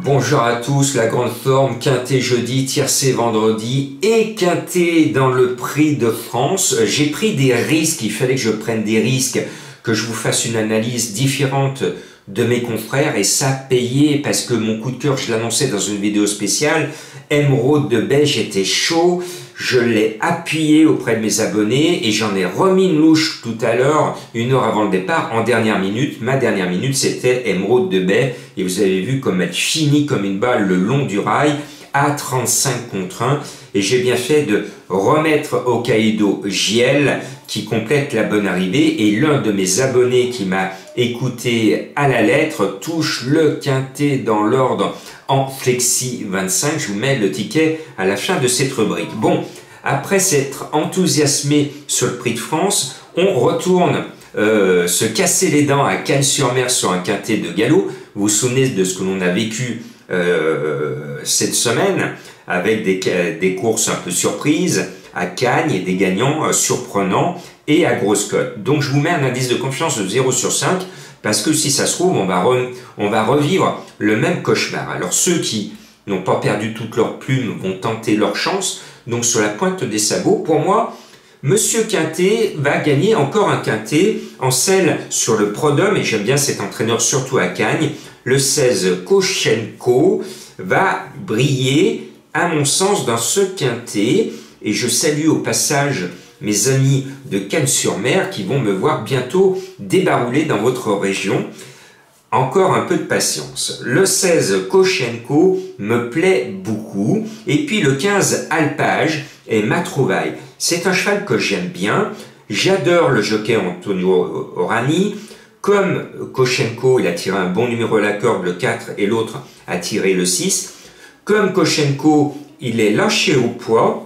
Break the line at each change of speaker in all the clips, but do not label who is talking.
Bonjour à tous, la grande forme, quintet jeudi, tiercé vendredi et quintet dans le prix de France. J'ai pris des risques, il fallait que je prenne des risques, que je vous fasse une analyse différente de mes confrères et ça payait parce que mon coup de cœur, je l'annonçais dans une vidéo spéciale, Émeraude de Baie, j'étais chaud, je l'ai appuyé auprès de mes abonnés et j'en ai remis une louche tout à l'heure, 1 heure avant le départ, en dernière minute. Ma dernière minute, c'était Émeraude de Baie et vous avez vu comme elle finit comme une balle le long du rail à 35 contre 1 et j'ai bien fait de remettre Hokkaido Giel qui complète la bonne arrivée et l'un de mes abonnés qui m'a écouté à la lettre touche le quintet dans l'ordre en flexi 25. Je vous mets le ticket à la fin de cette rubrique. Bon, après s'être enthousiasmé sur le prix de France, on retourne se casser les dents à Cannes-sur-Mer sur un quintet de galop. Vous vous souvenez de ce que l'on a vécu cette semaine avec des courses un peu surprises à Cannes et des gagnants surprenants et à grosse cote. Donc je vous mets un indice de confiance de 0 sur 5 parce que si ça se trouve, on va revivre le même cauchemar. Alors ceux qui n'ont pas perdu toutes leurs plumes vont tenter leur chance. Donc sur la pointe des sabots, pour moi, Monsieur Quintet va gagner encore un quintet en selle sur le Prodhomme, et j'aime bien cet entraîneur surtout à Cagnes. Le 16 Koscienko va briller à mon sens dans ce quintet et je salue au passage mes amis de Cannes-sur-Mer qui vont me voir bientôt débarrouler dans votre région. Encore un peu de patience. Le 16 Koscienko me plaît beaucoup et puis le 15 Alpage est ma trouvaille. C'est un cheval que j'aime bien. J'adore le jockey Antonio Orani. Comme Koscienko, il a tiré un bon numéro à la corde, le 4, et l'autre a tiré le 6. Comme Koscienko, il est lâché au poids.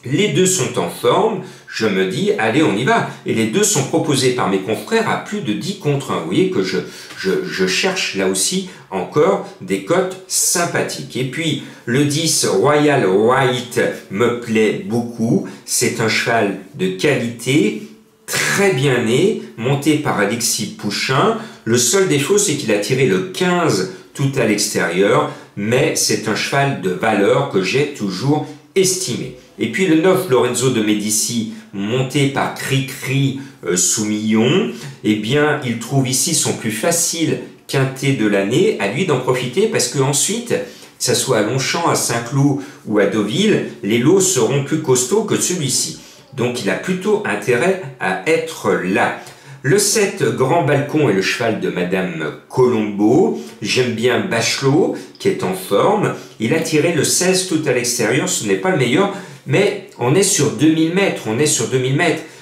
Les deux sont en forme. Je me dis, allez, on y va. Et les deux sont proposés par mes confrères à plus de 10 contre 1. Vous voyez que je cherche là aussi encore des cotes sympathiques. Et puis, le 10 Royal White me plaît beaucoup. C'est un cheval de qualité, très bien né, monté par Alexis Pouchin. Le seul défaut, c'est qu'il a tiré le 15 tout à l'extérieur, mais c'est un cheval de valeur que j'ai toujours estimé. Et puis le 9 Lorenzo de Medici, monté par Cricri Soumillon, eh bien il trouve ici son plus facile quintet de l'année, à lui d'en profiter parce que ensuite, que ce soit à Longchamp, à Saint-Cloud ou à Deauville, les lots seront plus costauds que celui-ci. Donc il a plutôt intérêt à être là. Le 7 Grand Balcon est le cheval de Madame Colombo. J'aime bien Bachelot qui est en forme. Il a tiré le 16 tout à l'extérieur, ce n'est pas le meilleur, mais on est sur 2000 mètres,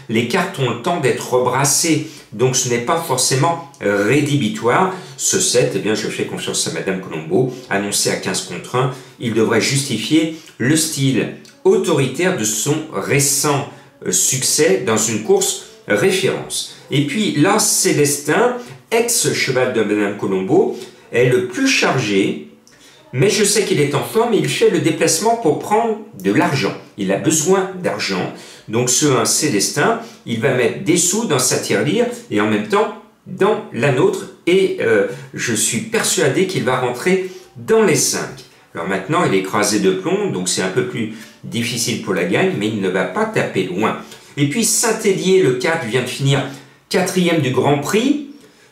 Les cartes ont le temps d'être rebrassées, donc ce n'est pas forcément rédhibitoire. Ce 7, eh bien, je fais confiance à Madame Colombo, annoncé à 15 contre 1. Il devrait justifier le style autoritaire de son récent succès dans une course référence. Et puis là, Célestin, ex-cheval de Madame Colombo, est le plus chargé, mais je sais qu'il est en forme et il fait le déplacement pour prendre de l'argent. Il a besoin d'argent. Donc ce 1 Célestin, il va mettre des sous dans sa tirelire et en même temps dans la nôtre. Et je suis persuadé qu'il va rentrer dans les 5. Alors maintenant, il est écrasé de plomb, donc c'est un peu plus difficile pour la gagne, mais il ne va pas taper loin. Et puis Saint-Hélier, le 4, vient de finir 4e du Grand Prix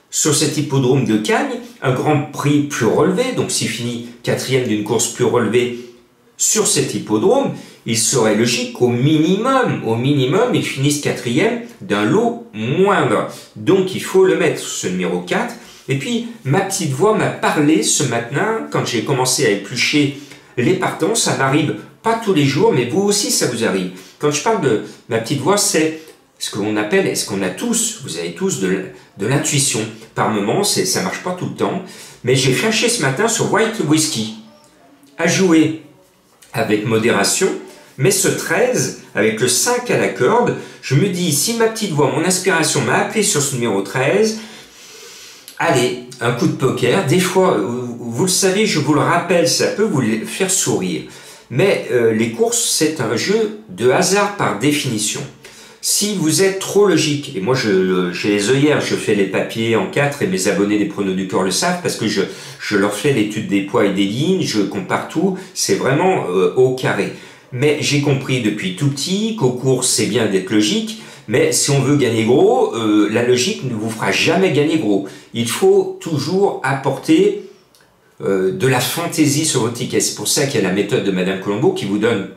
sur cet hippodrome de Cagnes, un Grand Prix plus relevé, donc s'il finit 4e d'une course plus relevée sur cet hippodrome, il serait logique qu'au minimum, il finisse 4e d'un lot moindre. Donc il faut le mettre, ce numéro 4. Et puis ma petite voix m'a parlé ce matin, quand j'ai commencé à éplucher les partants, ça m'arrive pas tous les jours, mais vous aussi ça vous arrive. Quand je parle de ma petite voix, c'est ce que l'on appelle, et ce qu'on a tous, vous avez tous de l'intuition. Par moments, ça marche pas tout le temps, mais j'ai flashé ce matin sur White Whisky. À jouer avec modération, mais ce 13, avec le 5 à la corde, je me dis, si ma petite voix, mon inspiration m'a appelé sur ce numéro 13, allez, un coup de poker. Des fois, vous le savez, je vous le rappelle, ça peut vous faire sourire. Mais les courses, c'est un jeu de hasard par définition. Si vous êtes trop logique, et moi j'ai les œillères, je fais les papiers en 4 et mes abonnés des pronos du corps le savent parce que je leur fais l'étude des poids et des lignes, je compare tout, c'est vraiment au carré. Mais j'ai compris depuis tout petit qu'aux courses c'est bien d'être logique, mais si on veut gagner gros, la logique ne vous fera jamais gagner gros. Il faut toujours apporter de la fantaisie sur vos tickets. C'est pour ça qu'il y a la méthode de Madame Colombo qui vous donne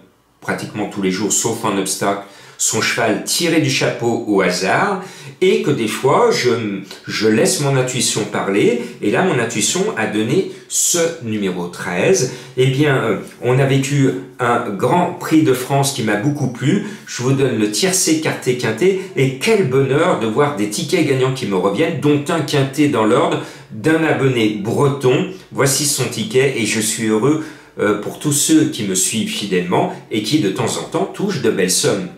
pratiquement tous les jours, sauf un obstacle, son cheval tiré du chapeau au hasard, et que des fois je laisse mon intuition parler, et là mon intuition a donné ce numéro 13. Eh bien, on a vécu un grand prix de France qui m'a beaucoup plu. Je vous donne le tiercé, quarté, quinté, et quel bonheur de voir des tickets gagnants qui me reviennent, dont un quinté dans l'ordre d'un abonné breton. Voici son ticket, et je suis heureux pour tous ceux qui me suivent fidèlement et qui de temps en temps touchent de belles sommes.